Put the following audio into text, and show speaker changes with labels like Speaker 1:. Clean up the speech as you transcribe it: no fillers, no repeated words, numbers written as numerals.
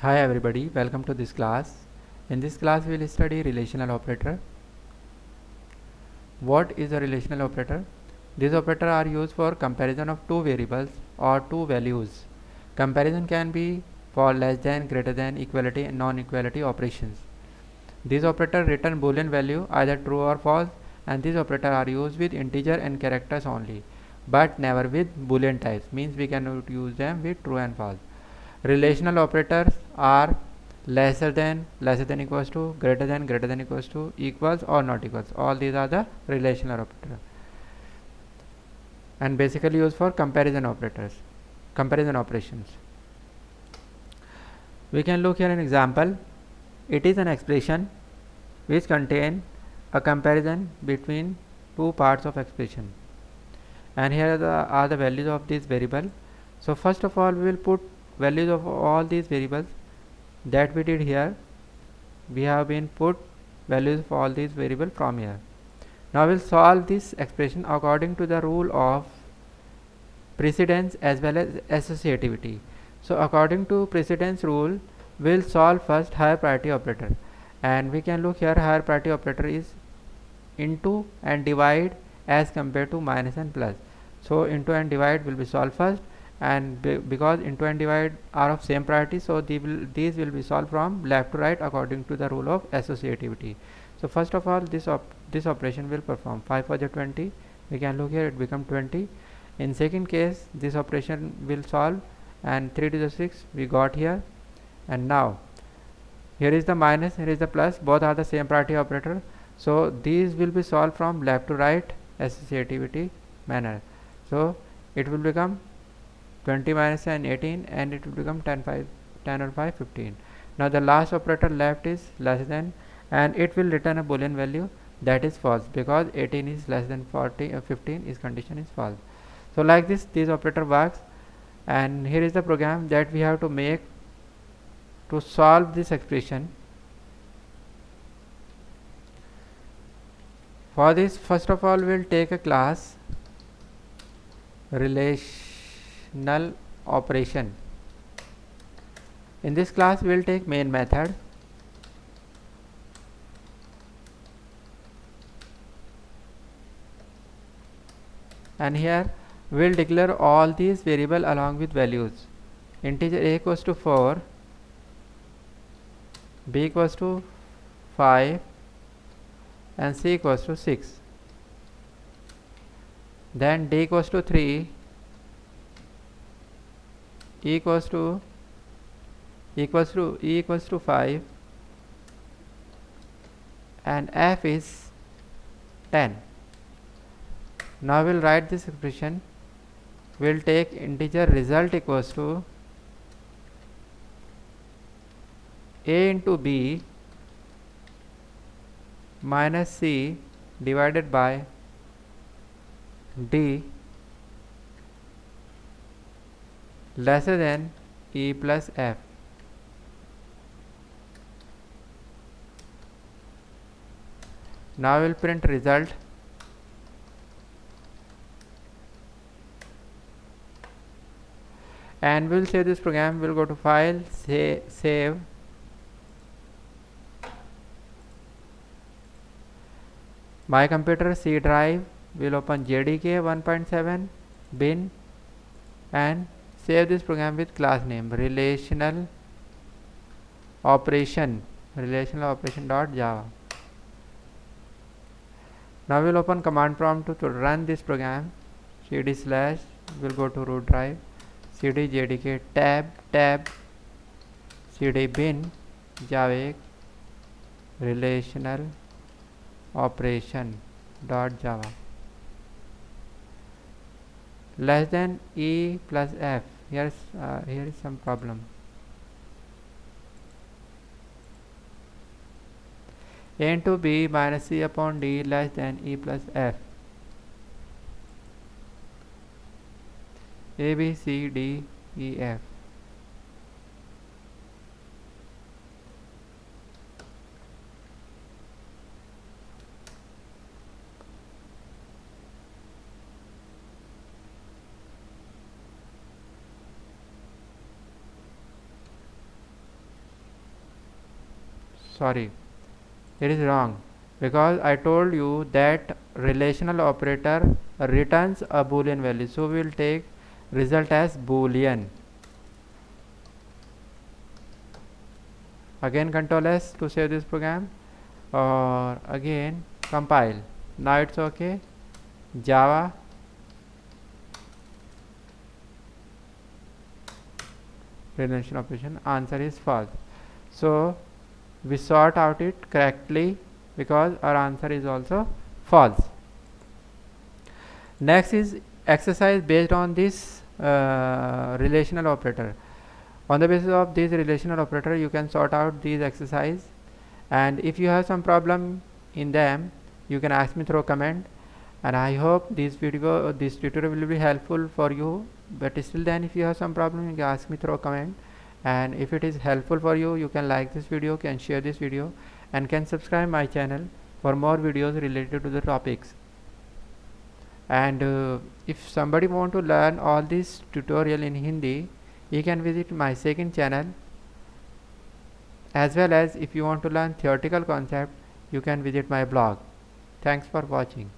Speaker 1: Hi everybody, welcome to this class. In this class we will study relational operator. What is a relational operator? These operators are used for comparison of two variables or two values. Comparison can be for less than, greater than, equality and non-equality operations. These operators return boolean value either true or false, and these operators are used with integer and characters only, but never with boolean types, means we cannot use them with true and false. Relational operators are lesser than equals to, greater than equals to, equals or not equals. All these are the relational operators and basically used for comparison operations. We can look here an example. It is an expression which contain a comparison between two parts of expression, and here are the values of this variable. So first of all we will put values of all these variables that we did here. We have been put values of all these variables from here. Now we'll solve this expression according to the rule of precedence as well as associativity. So according to precedence rule, we'll solve first higher priority operator, and we can look here. Higher priority operator is into and divide as compared to minus and plus. So into and divide will be solved first, and because into and divide are of same priority, so these will be solved from left to right according to the rule of associativity. So first of all, this operation will perform 5 for the 20. We can look here, it become 20. In second case, this operation will solve, and 3 to the 6 we got here. And now here is the minus, here is the plus, both are the same priority operator, so these will be solved from left to right associativity manner. So it will become 20 minus 10 18, and it will become 10 or 5 15. Now the last operator left is less than, and it will return a boolean value that is false, because 18 is less than 40 or 15 is condition is false. So like this operator works, and here is the program that we have to make to solve this expression. For this, first of all, we'll take a class relational operation. In this class, we'll take main method, and here we'll declare all these variable along with values. Integer a equals to 4, b equals to 5, and c equals to 6. Then d equals to 3, e equals to e equals to 5, and f is 10. Now we'll write this expression. We'll take integer result equals to a into b minus c divided by d lesser than e plus f. Now we'll print result, and we'll save this program. We'll go to file, save, my computer C drive. We'll open JDK 1.7 bin and save this program with class name relational operation dot java. Now we'll open command prompt to run this program. cd slash, we'll go to root drive, cd jdk tab cd bin java relational operation dot java less than e plus f. Here is some problem. A into b minus c upon d less than e plus f. A b c d e f. sorry, it is wrong, because I told you that relational operator returns a boolean value, so we will take result as boolean. Again Ctrl S to save this program, or again compile. Now it's okay. Java relational operation, answer is false. So we sort out it correctly because our answer is also false. Next is exercise based on this relational operator. On the basis of this relational operator, you can sort out these exercise, and if you have some problem in them, you can ask me through comment. And I hope this tutorial will be helpful for you. But still then, if you have some problem, you can ask me through comment. And if it is helpful for you, you can like this video, can share this video, and can subscribe my channel for more videos related to the topics. And if somebody want to learn all this tutorial in Hindi, you can visit my second channel, as well as if you want to learn theoretical concept, you can visit my blog. Thanks for watching.